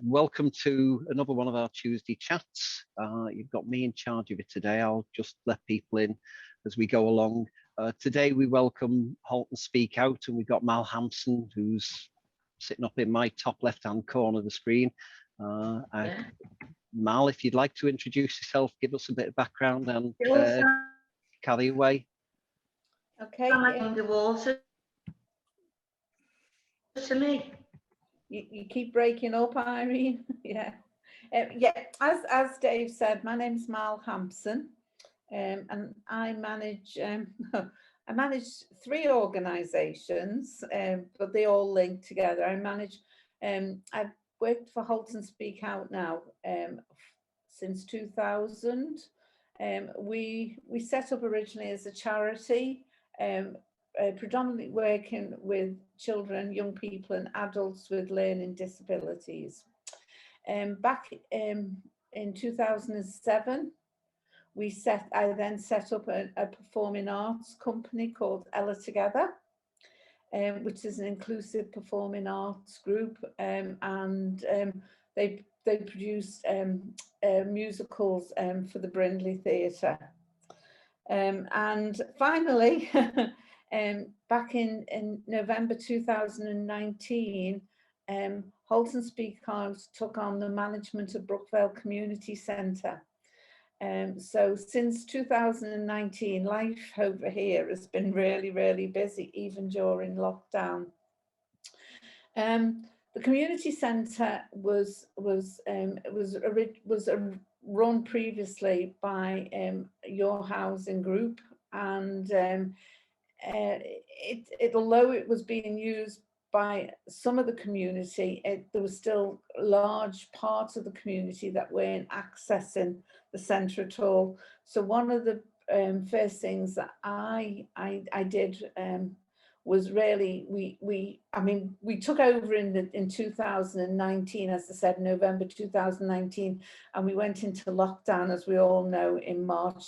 Welcome to another one of our Tuesday chats. You've got me in charge of it today. I'll just let people in as we go along. Today we welcome Halton Speak Out, and we've got Mal Hampson, who's sitting up in my top left-hand corner of the screen. Mal, if you'd like to introduce yourself, give us a bit of background and carry away. Okay. The water to me. You keep breaking up, Irene. Yeah. As Dave said, my name's Mal Hampson, and I manage I manage 3 organisations, but they all link together. I've worked for Halton Speak Out now since 2000. We set up originally as a charity, predominantly working with children, young people and adults with learning disabilities. Back in 2007, I then set up a performing arts company called Ella Together, which is an inclusive performing arts group, and they produced musicals for the Brindley Theatre. And finally, back in November 2019, Halton Speak Out took on the management of Brookvale Community Centre. So since 2019, life over here has been really, really busy, even during lockdown. The community centre was run previously by Your Housing Group, and although it was being used by some of the community, there was still large parts of the community that weren't accessing the centre at all. So one of the first things that I did was really we took over in 2019, as I said, November 2019, and we went into lockdown, as we all know, in March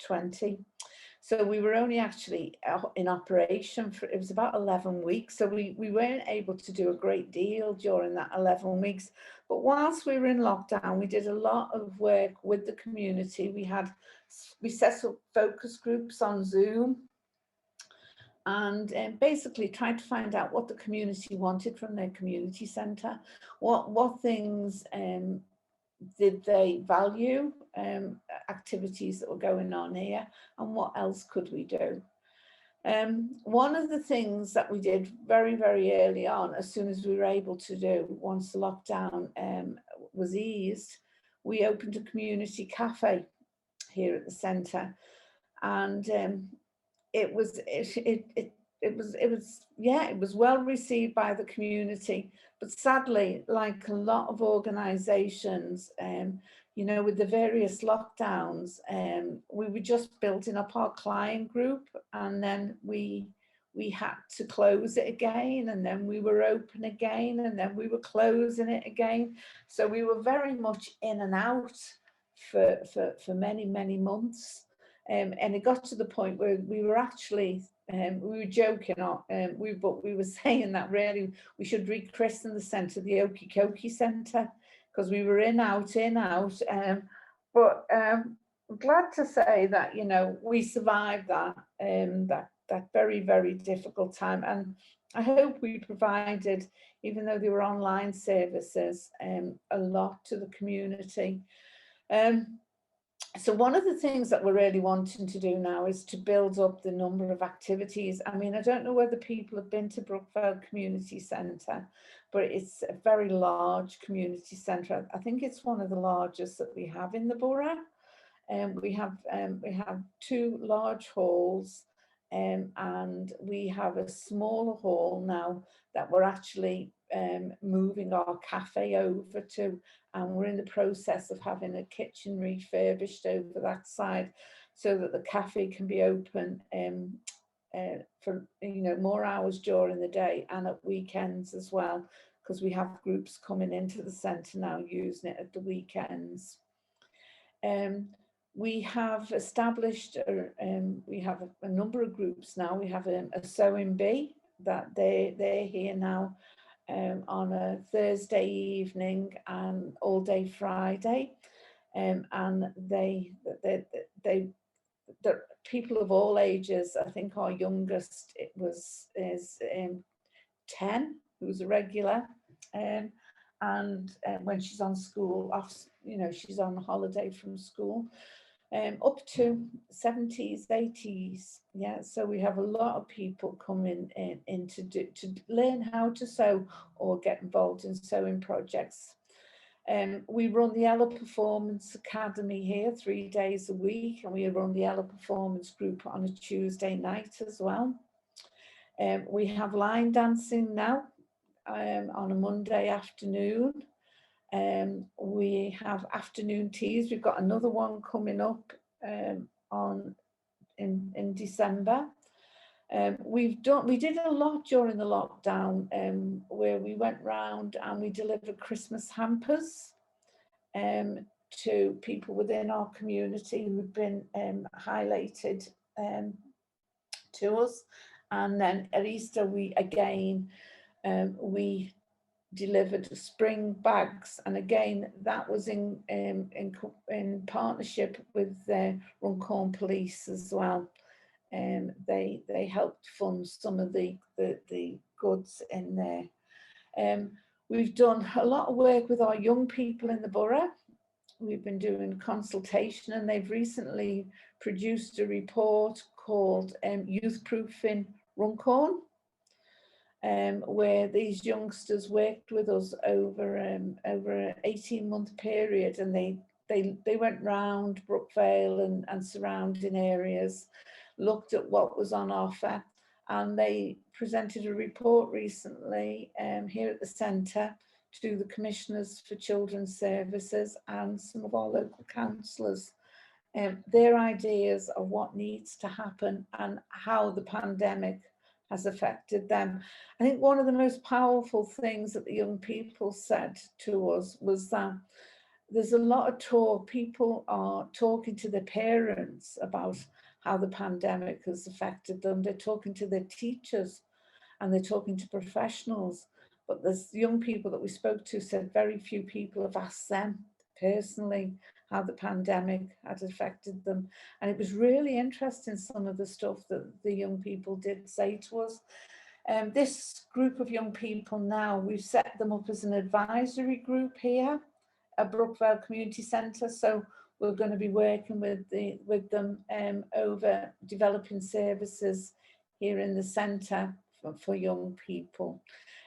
20. So we were only actually in operation for, it was about 11 weeks. So we weren't able to do a great deal during that 11 weeks. But whilst we were in lockdown, we did a lot of work with the community. We set up focus groups on Zoom, and basically tried to find out what the community wanted from their community centre, what things did they value, activities that were going on here, and what else could we do. One of the things that we did very, very early on, as soon as we were able to do, once the lockdown was eased, we opened a community cafe here at the centre, and it was well received by the community. But sadly, like a lot of organisations, you know, with the various lockdowns, we were just building up our client group, and then we had to close it again, and then we were open again, and then we were closing it again. So we were very much in and out for many, many months. And it got to the point where we were actually, we were joking, but we were saying that really we should rechristen the centre the Okie Kokie Centre, because we were in, out. But I'm glad to say that, you know, we survived that, that very, very difficult time. And I hope we provided, even though they were online services, a lot to the community. So one of the things that we're really wanting to do now is to build up the number of activities. I mean, I don't know whether people have been to Brookvale Community Centre, but it's a very large community centre. I think it's one of the largest that we have in the borough. We have 2 large halls, and we have a smaller hall now that we're actually moving our cafe over to, and we're in the process of having a kitchen refurbished over that side so that the cafe can be open for, you know, more hours during the day and at weekends as well, because we have groups coming into the centre now using it at the weekends. We have established, we have a number of groups now. We have a sewing bee that they're here now on a Thursday evening and all day Friday, and the people of all ages. I think our youngest is 10, who's a regular, and when she's on school off, she's on holiday from school, up to 70s, 80s. Yeah, so we have a lot of people coming in to learn how to sew or get involved in sewing projects. We run the Ella Performance Academy here 3 days a week, and we run the Ella Performance Group on a Tuesday night as well. We have line dancing now on a Monday afternoon. We have afternoon teas. We've got another one coming up in December. We did a lot during the lockdown, where we went round and we delivered Christmas hampers to people within our community who'd been highlighted to us. And then at Easter, we delivered spring bags, and again that was in partnership with Runcorn Police as well. They helped fund some of the goods in there. We've done a lot of work with our young people in the borough. We've been doing consultation, and they've recently produced a report called Youth Proofing Runcorn, where these youngsters worked with us over an 18-month period, and they went round Brookvale and surrounding areas, looked at what was on offer, and they presented a report recently here at the centre to the Commissioners for Children's Services and some of our local councillors, their ideas of what needs to happen and how the pandemic has affected them. I think one of the most powerful things that the young people said to us was that there's a lot of talk. People are talking to their parents about how the pandemic has affected them. They're talking to their teachers and they're talking to professionals. But there's young people that we spoke to said very few people have asked them personally how the pandemic had affected them. And it was really interesting, some of the stuff that the young people did say to us. This group of young people now, we've set them up as an advisory group here at Brookvale Community Centre. So we're going to be working with them over developing services here in the centre for young people.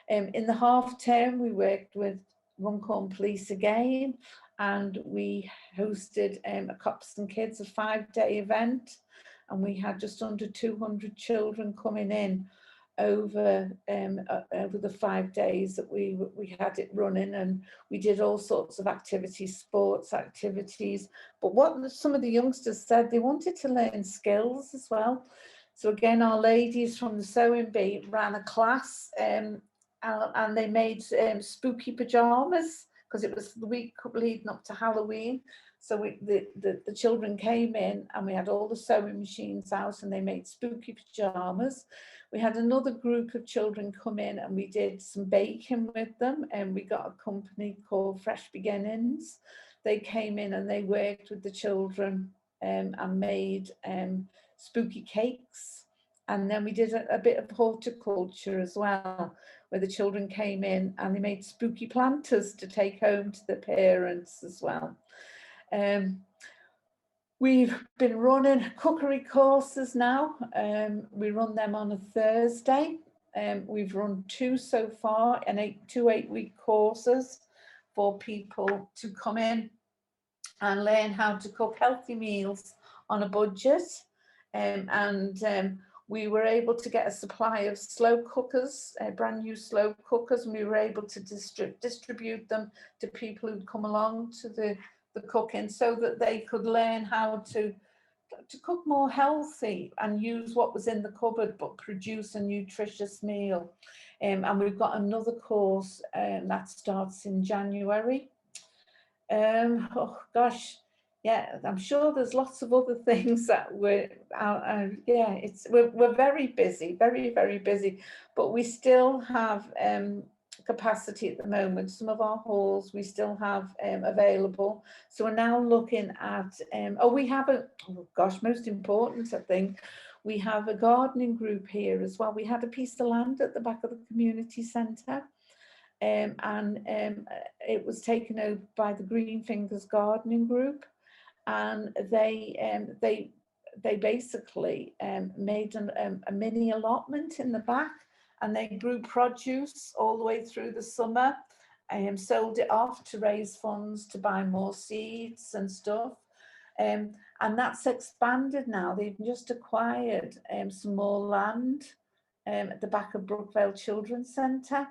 In the half term, we worked with Runcorn Police again, and we hosted a Cops and Kids, a 5-day event, and we had just under 200 children coming in over the 5 days that we had it running, and we did all sorts of activities, sports activities. But what some of the youngsters said, they wanted to learn skills as well. So again, our ladies from the sewing bee ran a class, and they made spooky pajamas, because it was the week leading up to Halloween. So the children came in and we had all the sewing machines out and they made spooky pajamas. We had another group of children come in and we did some baking with them, and we got a company called Fresh Beginnings. They came in and they worked with the children and made spooky cakes. And then we did a bit of horticulture as well, where the children came in and they made spooky planters to take home to the parents as well. We've been running cookery courses now. We run them on a Thursday. We've run 2 so far, and 2 8-week courses for people to come in and learn how to cook healthy meals on a budget. We were able to get a supply of slow cookers, brand new slow cookers, and we were able to distribute them to people who'd come along to the cooking, so that they could learn how to cook more healthy and use what was in the cupboard, but produce a nutritious meal. And we've got another course that starts in January. Oh gosh. Yeah, I'm sure there's lots of other things that we're very busy, very, very busy, but we still have capacity at the moment. Some of our halls we still have available. So we're now looking at, we have most important, I think, we have a gardening group here as well. We had a piece of land at the back of the community centre, and it was taken over by the Green Fingers Gardening Group, and they basically made a mini allotment in the back, and they grew produce all the way through the summer, and sold it off to raise funds to buy more seeds and stuff. And that's expanded now. They've just acquired some more land at the back of Brookvale Children's Centre,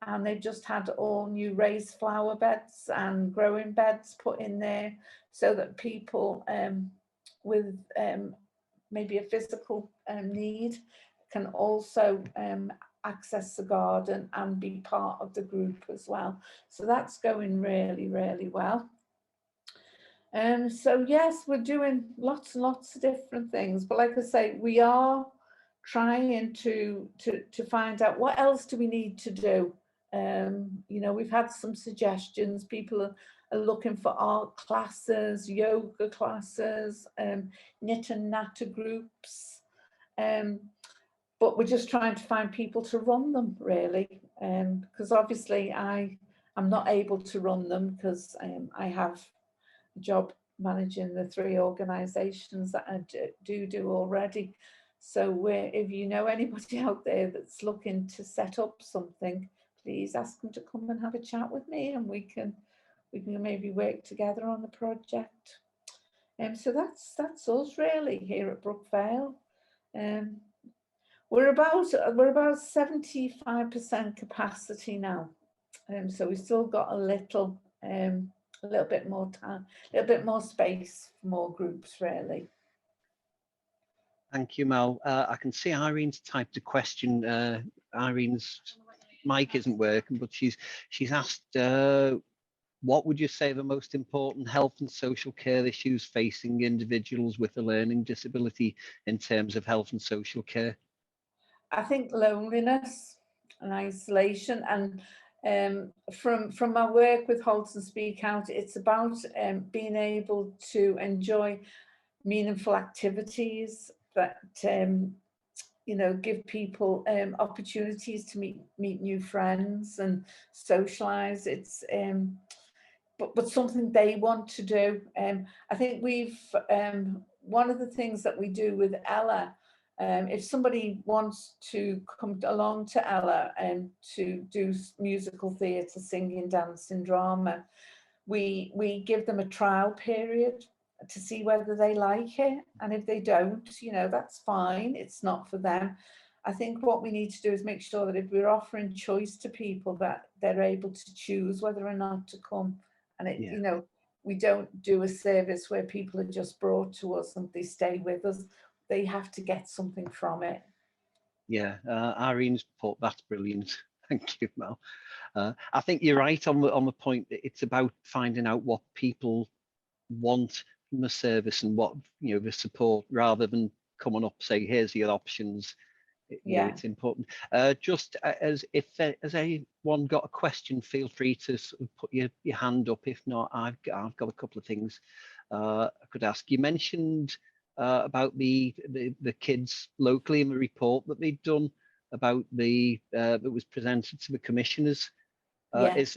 and they've just had all new raised flower beds and growing beds put in there, so that people with maybe a physical need can also access the garden and be part of the group as well. So that's going really, really well. So yes, we're doing lots and lots of different things, but like I say, we are trying to find out what else do we need to do. You know, we've had some suggestions. People are looking for art classes, yoga classes, knit and natter groups, but we're just trying to find people to run them, really, because obviously I'm not able to run them, because I have a job managing the 3 organisations that I do already. So if you know anybody out there that's looking to set up something, please ask them to come and have a chat with me, and we can maybe work together on the project. So that's us really here at Brookvale. We're about 75% capacity now, so we've still got a little bit more time, a little bit more space for more groups, really. Thank you, Mal. I can see Irene's typed a question. Irene's mic isn't working, but she's asked, what would you say the most important health and social care issues facing individuals with a learning disability in terms of health and social care? I think loneliness and isolation, and from my work with Halton Speak Out, it's about being able to enjoy meaningful activities that you know, give people opportunities to meet new friends and socialize. It's but something they want to do. I think we've one of the things that we do with Ella, if somebody wants to come along to Ella and to do musical theatre, singing, dancing, drama, we give them a trial period to see whether they like it, and if they don't, you know, that's fine, it's not for them. I think what we need to do is make sure that if we're offering choice to people, that they're able to choose whether or not to come. And it, you know, we don't do a service where people are just brought to us and they stay with us. They have to get something from it. Yeah, Irene's put, that's brilliant. Thank you, Mel. I think you're right on the point that it's about finding out what people want from the service and what, you know, the support, rather than coming up say, here's your options. You know, it's important. Just as anyone got a question, feel free to sort of put your hand up. If not, I've got a couple of things I could ask. You mentioned about the kids locally in the report that they'd done about that was presented to the commissioners. Is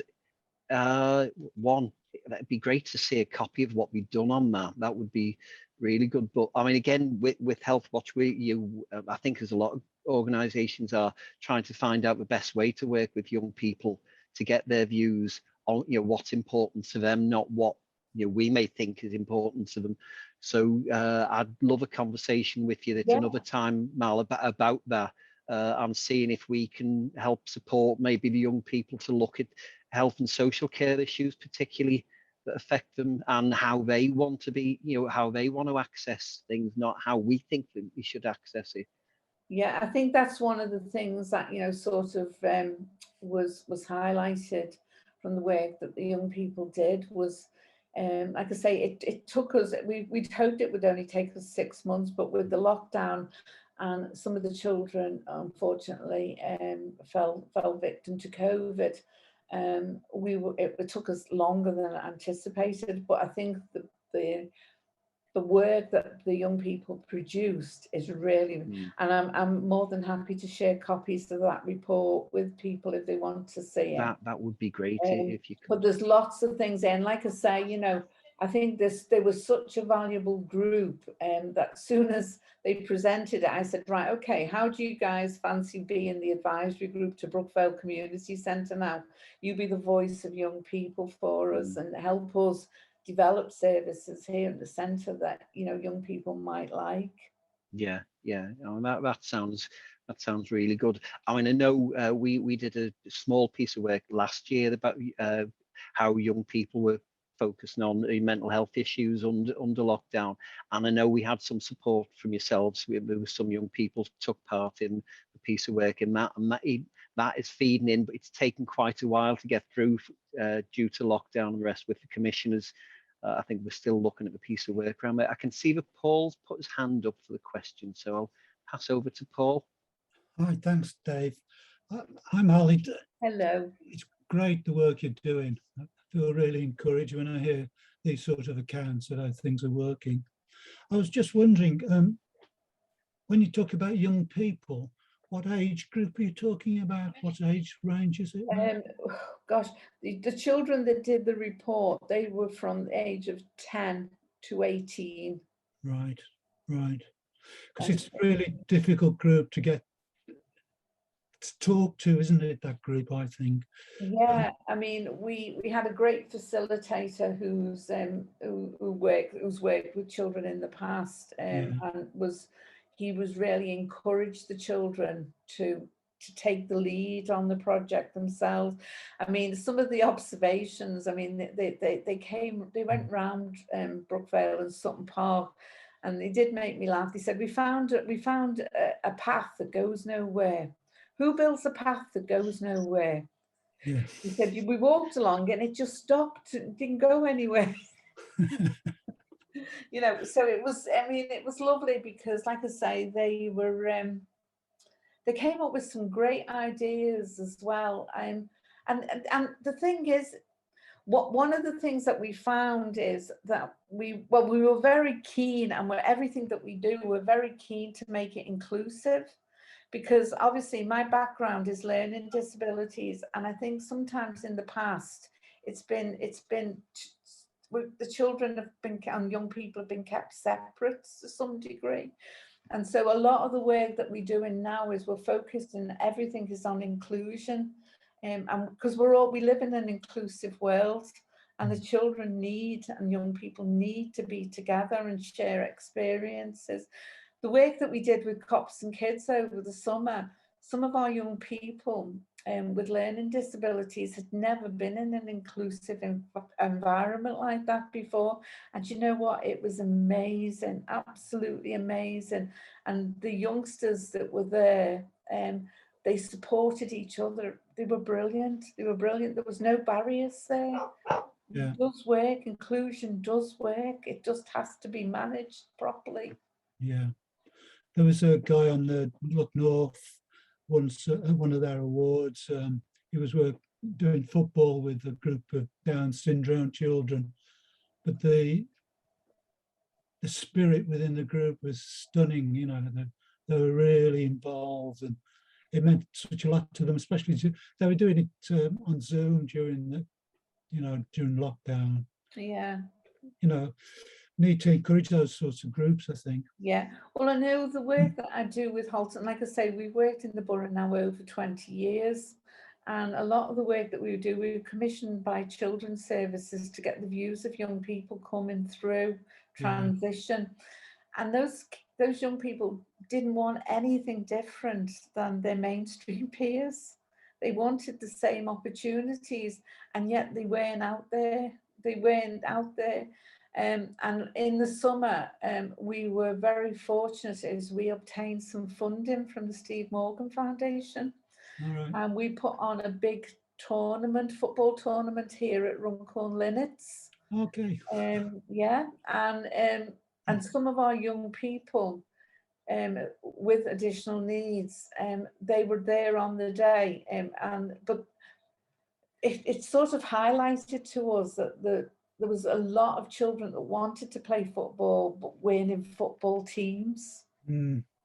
one, that'd be great to see a copy of what we've done on that. That would be really good. But I mean, again, with Health Watch, I think there's a lot of organisations are trying to find out the best way to work with young people to get their views on, you know, what's important to them, not what, you know, we may think is important to them. So I'd love a conversation with you at another time, Mal, about that, and seeing if we can help support maybe the young people to look at health and social care issues, particularly that affect them, and how they want to be, you know, how they want to access things, not how we think that we should access it. Yeah, I think that's one of the things that, you know, sort of was highlighted from the work that the young people did was, like I say, it took us, we'd hoped it would only take us 6 months, but with the lockdown and some of the children, unfortunately, fell victim to COVID. It took us longer than anticipated, but I think the work that the young people produced is really, and I'm more than happy to share copies of that report with people if they want to see it. That would be great if you could. But there's lots of things in, like I say, you know, I think there was such a valuable group, that as soon as they presented it, I said, right, okay, how do you guys fancy being the advisory group to Brookvale Community Centre now? You be the voice of young people for us and help us develop services here at the centre that, you know, young people might like. Yeah, oh, that sounds really good. I mean, I know we did a small piece of work last year about how young people were focusing on mental health issues under lockdown, and I know we had some support from yourselves. There were some young people took part in the piece of work in that, and that is feeding in, but it's taken quite a while to get through due to lockdown and the rest with the commissioners. I think we're still looking at the piece of work around it. I can see that Paul's put his hand up for the question, so I'll pass over to Paul. Hi, thanks, Dave. I'm Holly. Hello. It's great the work you're doing. I feel really encouraged when I hear these sort of accounts that how things are working. I was just wondering, when you talk about young people, what age group are you talking about? What age range is it? Gosh, the children that did the report, they were from the age of 10 to 18. Right. Because it's a really difficult group to get to talk to, isn't it, that group, I think? Yeah, I mean, we had a great facilitator who's worked with children in the past, and he was really encouraged the children to take the lead on the project themselves. I mean, some of the observations, I mean, they went round Brookvale and Sutton Park, and they did make me laugh. They said, we found a path that goes nowhere. Who builds a path that goes nowhere? Yeah. He said, we walked along and it just stopped, it didn't go anywhere. You know, so it was, I mean, it was lovely because, like I say, they came up with some great ideas as well. And the thing is, one of the things that we found is that we were very keen, and everything that we do, we're very keen to make it inclusive. Because obviously my background is learning disabilities, and I think sometimes in the past it's been the children have been, and young people have been kept separate to some degree, and so a lot of the work that we're doing now is we're focused, and everything is on inclusion, and because we live in an inclusive world, and the children need, and young people need to be together and share experiences. The work that we did with Cops and Kids over the summer, some of our young people with learning disabilities had never been in an inclusive environment like that before. And you know what? It was amazing, absolutely amazing. And the youngsters that were there, they supported each other. They were brilliant. There was no barriers there. Yeah. It does work. Inclusion does work. It just has to be managed properly. Yeah. There was a guy on the Look North once at one of their awards. He was doing football with a group of Down syndrome children, but the spirit within the group was stunning. You know, they were really involved, and it meant such a lot to them. Especially they were doing it on Zoom during lockdown. Yeah. You know, need to encourage those sorts of groups, I think. Yeah, well, I know the work that I do with Halton, like I say, we've worked in the borough now over 20 years, and a lot of the work that we do, we were commissioned by Children's Services to get the views of young people coming through transition, and those young people didn't want anything different than their mainstream peers. They wanted the same opportunities, and yet they weren't out there. And in the summer, we were very fortunate as we obtained some funding from the Steve Morgan Foundation. All right. And we put on a big football tournament here at Runcorn Linnets. Okay. And some of our young people with additional needs, they were there on the day, but it sort of highlighted to us that there was a lot of children that wanted to play football but weren't in football teams.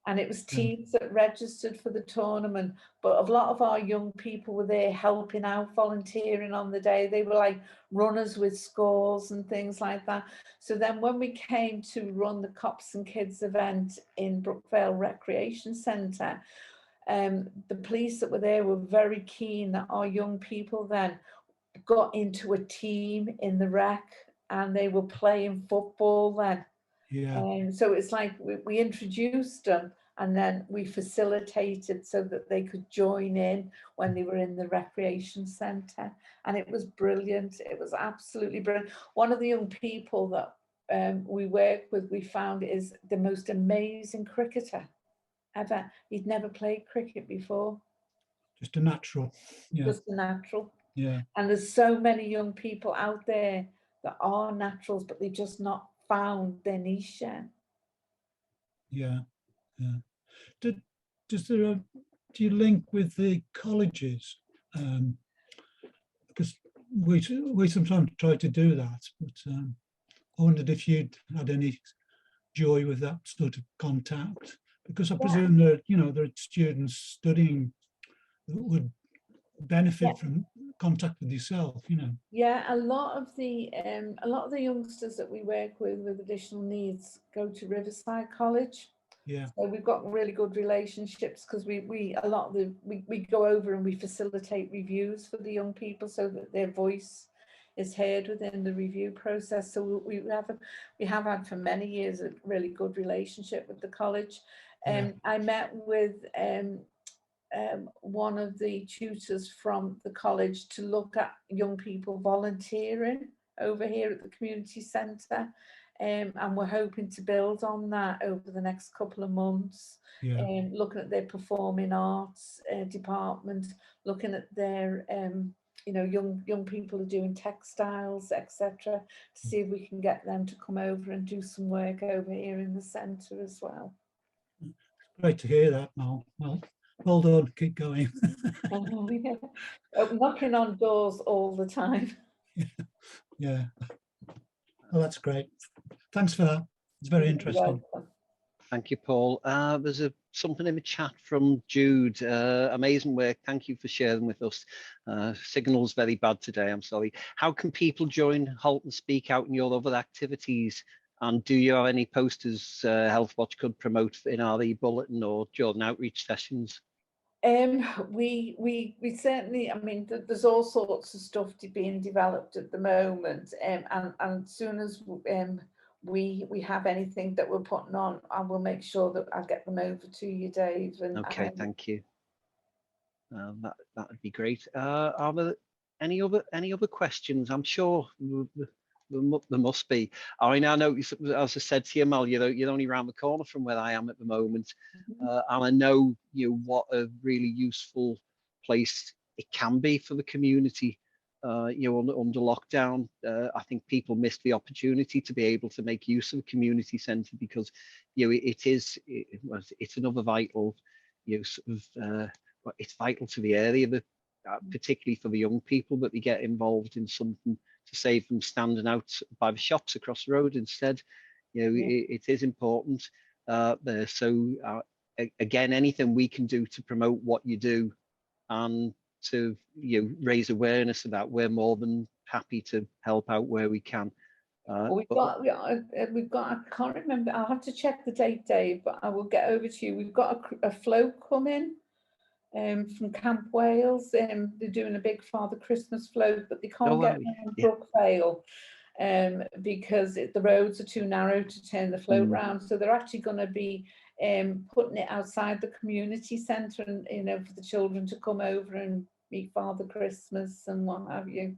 And it was teams that registered for the tournament, but a lot of our young people were there helping out, volunteering on the day. They were like runners with scores and things like that. So then when we came to run the Cops and Kids event in Brookvale Recreation Centre, the police that were there were very keen that our young people then got into a team in the rec and they were playing football then. So it's like we introduced them and then we facilitated so that they could join in when they were in the recreation centre. And it was brilliant. It was absolutely brilliant. One of the young people that we work with, we found is the most amazing cricketer ever. He'd never played cricket before. Just a natural. Just a natural. Yeah. And there's so many young people out there that are naturals, but they've just not found their niche yet. Yeah. Do you link with the colleges? Because we sometimes try to do that, but I wondered if you'd had any joy with that sort of contact, because I presume that there are students studying that would benefit from contact with yourself. Yeah, a lot of the youngsters that we work with additional needs go to Riverside College. Yeah. So we've got really good relationships because we go over and we facilitate reviews for the young people so that their voice is heard within the review process. So we have had for many years a really good relationship with the college. I met with one of the tutors from the college to look at young people volunteering over here at the community centre. And we're hoping to build on that over the next couple of months. Looking at their performing arts department, looking at their young people who are doing textiles, etc., to see if we can get them to come over and do some work over here in the centre as well. Great to hear that, Mal. Well done, keep going. Knocking on doors all the time. Yeah. Well, that's great. Thanks for that. It's very interesting. Thank you, Paul. There's something in the chat from Jude. Amazing work. Thank you for sharing with us. Signal's very bad today. I'm sorry. How can people join Halton Speak Out and your other activities? And do you have any posters Health Watch could promote in our e-bulletin or during outreach sessions? We certainly, I mean, there's all sorts of stuff being developed at the moment, and as soon as we have anything that we're putting on, I will make sure that I get them over to you, Dave. Okay, thank you. That would be great. Are there any other questions? I'm sure there must be. I mean, I know, as I said to you, Mal, you're only around the corner from where I am at the moment, and I know what a really useful place it can be for the community. Under lockdown, I think people missed the opportunity to be able to make use of a community centre because it's another vital it's vital to the area, that particularly for the young people, that they get involved in something to save them standing out by the shops across the road instead. It is important there. So again, anything we can do to promote what you do and to raise awareness of that, we're more than happy to help out where we can. We've got, I can't remember, I'll have to check the date, Dave, but I will get over to you. We've got a float coming from Camp Wales. They're doing a big Father Christmas float, but they can't get them in Brookvale because the roads are too narrow to turn the float round. So they're actually going to be putting it outside the community centre, and for the children to come over and meet Father Christmas and what have you.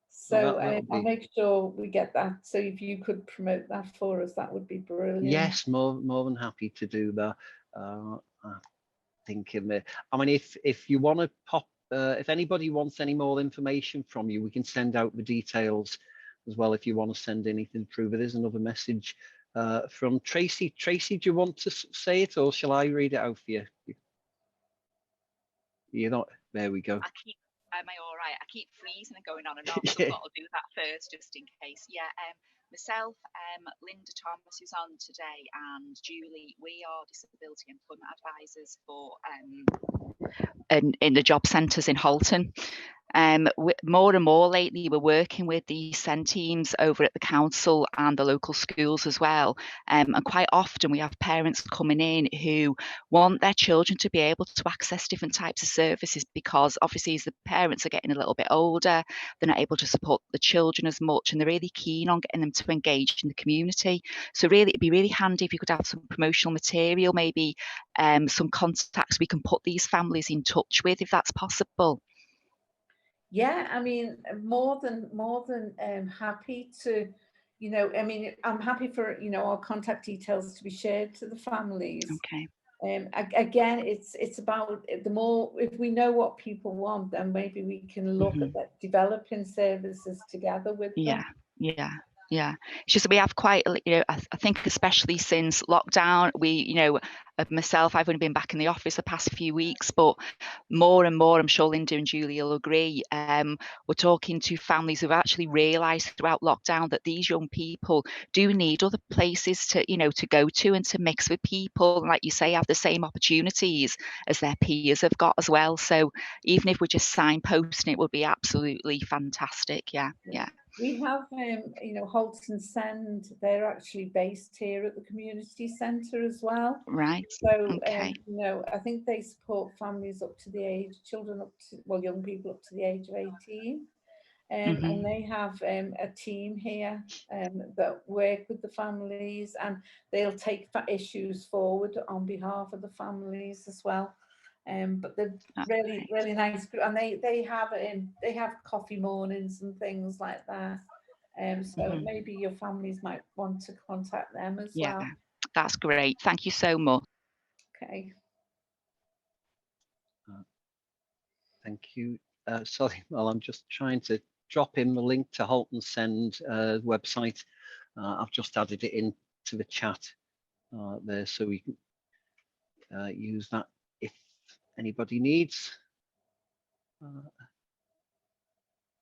So I'll make sure we get that. So if you could promote that for us, that would be brilliant. Yes, more than happy to do that. Thinking, I mean, if you want to pop, if anybody wants any more information from you, we can send out the details as well if you want to send anything through. There is another message from Tracy. Tracy, do you want to say it, or shall I read it out for you? You're not. There we go. Am I all right? I keep freezing and going on and on, so I thought I'll do that first, just in case. Yeah, myself, Linda Thomas, who's on today, and Julie, we are disability employment advisors for in the job centres in Halton. More and more lately, we're working with the SEND teams over at the council and the local schools as well. And quite often we have parents coming in who want their children to be able to access different types of services, because obviously as the parents are getting a little bit older, they're not able to support the children as much, and they're really keen on getting them to engage in the community. So really, it'd be really handy if you could have some promotional material, maybe some contacts we can put these families in touch with, if that's possible. Yeah, I mean, more than happy to, you know, I mean, I'm happy for, you know, our contact details to be shared to the families. Okay. Again, it's about the more, if we know what people want, then maybe we can look at that, developing services together with them. Yeah. It's just we have quite, you know, I think especially since lockdown, we, you know, myself, I've only been back in the office the past few weeks, but more and more, I'm sure Linda and Julie will agree, we're talking to families who've actually realised throughout lockdown that these young people do need other places to, you know, to go to and to mix with people, and like you say, have the same opportunities as their peers have got as well. So even if we're just signposting, it would be absolutely fantastic. Yeah. We have, you know, Halton Send, they're actually based here at the community centre as well. Right. So, Okay. you know, I think they support families up to the age, children up to, well, young people up to the age of 18. And they have a team here that work with the families, and they'll take issues forward on behalf of the families as well. But they're really nice, and they have coffee mornings and things like that. So maybe your families might want to contact them as well. Yeah, that's great. Thank you so much. Okay. Thank you. Sorry, well, I'm just trying to drop in the link to Halton Send website. I've just added it into the chat there, so we can use that if anybody needs.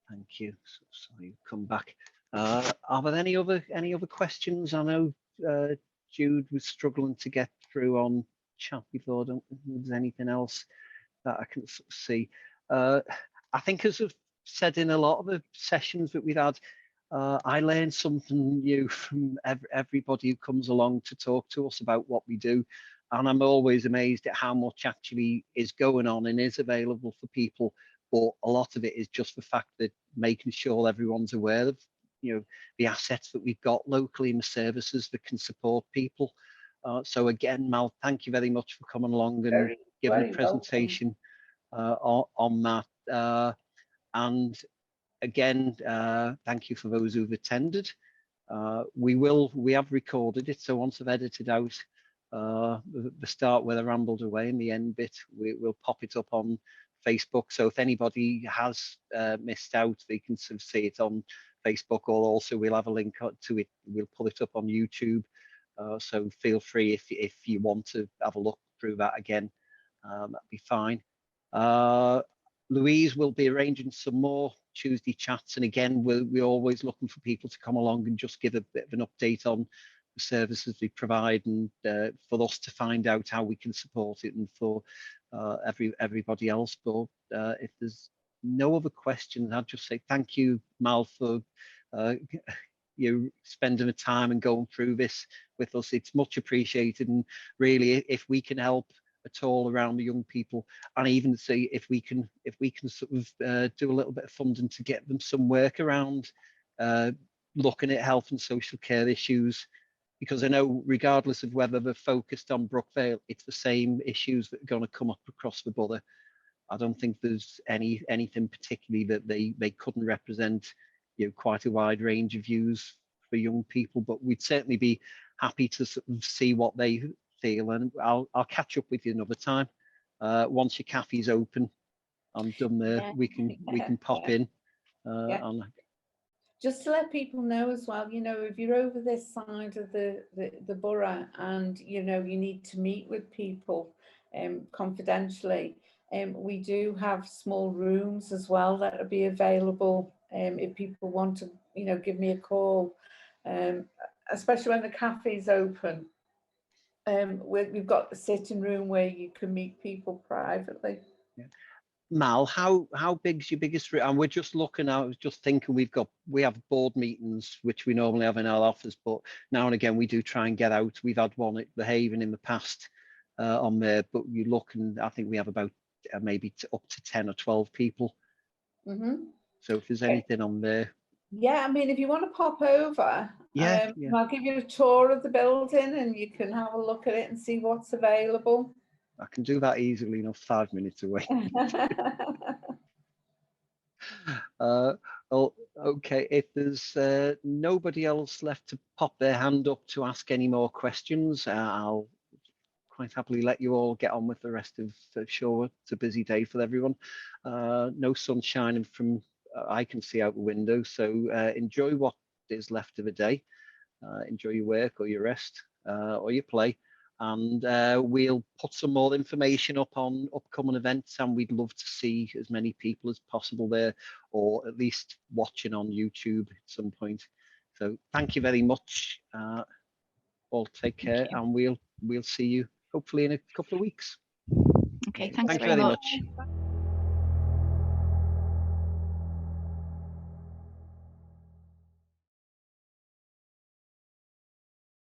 Thank you. So you come back. Are there any other questions? I know Jude was struggling to get through on chat before. I don't think there's anything else that I can see. I think, as I've said in a lot of the sessions that we've had, I learned something new from everybody who comes along to talk to us about what we do. And I'm always amazed at how much actually is going on and is available for people. But a lot of it is just the fact that making sure everyone's aware of, you know, the assets that we've got locally and the services that can support people. So again, Mal, thank you very much for coming along and giving a presentation on that. And again, thank you for those who've attended. We have recorded it, so once I've edited out the start where I rambled away and the end bit, we'll pop it up on Facebook. So if anybody has missed out, they can sort of see it on Facebook, or also we'll have a link to it. We'll put it up on YouTube. So feel free if you want to have a look through that again. That'd be fine. Louise will be arranging some more Tuesday chats, and again, we're always looking for people to come along and just give a bit of an update on the services we provide, and for us to find out how we can support it, and for everybody else. But if there's no other questions, I'd just say thank you, Mal, for you spending the time and going through this with us. It's much appreciated, and really, if we can help at all around the young people, and even see if we can sort of do a little bit of funding to get them some work around looking at health and social care issues, because I know regardless of whether they're focused on Brookvale, it's the same issues that are going to come up across the border. I don't think there's anything particularly that they couldn't represent, you know, quite a wide range of views for young people, but we'd certainly be happy to sort of see what they feel, and I'll catch up with you another time. Once your caffee's open, I'm done there. We can pop in. just to let people know as well, you know, if you're over this side of the borough and, you know, you need to meet with people confidentially, we do have small rooms as well that will be available if people want to, you know, give me a call, especially when the cafe's open. We've got the sitting room where you can meet people privately. Yeah. Mal, how big's your biggest room? And we're just looking, I was just thinking, we have board meetings which we normally have in our office, but now and again we do try and get out. We've had one at the Haven in the past on there, but you look and I think we have about maybe up to 10 or 12 people. So if there's anything on there. Yeah, I mean, if you want to pop over, yeah. I'll give you a tour of the building and you can have a look at it and see what's available. I can do that easily enough, 5 minutes away. Well, okay, if there's nobody else left to pop their hand up to ask any more questions, I'll quite happily let you all get on with the rest of the show. It's a busy day for everyone. No sun shining from I can see out the window, so enjoy what is left of the day. Enjoy your work or your rest or your play, and we'll put some more information up on upcoming events, and we'd love to see as many people as possible there, or at least watching on YouTube at some point. So thank you very much. All take care, and we'll see you hopefully in a couple of weeks. Okay, thanks Thank you very very much. much.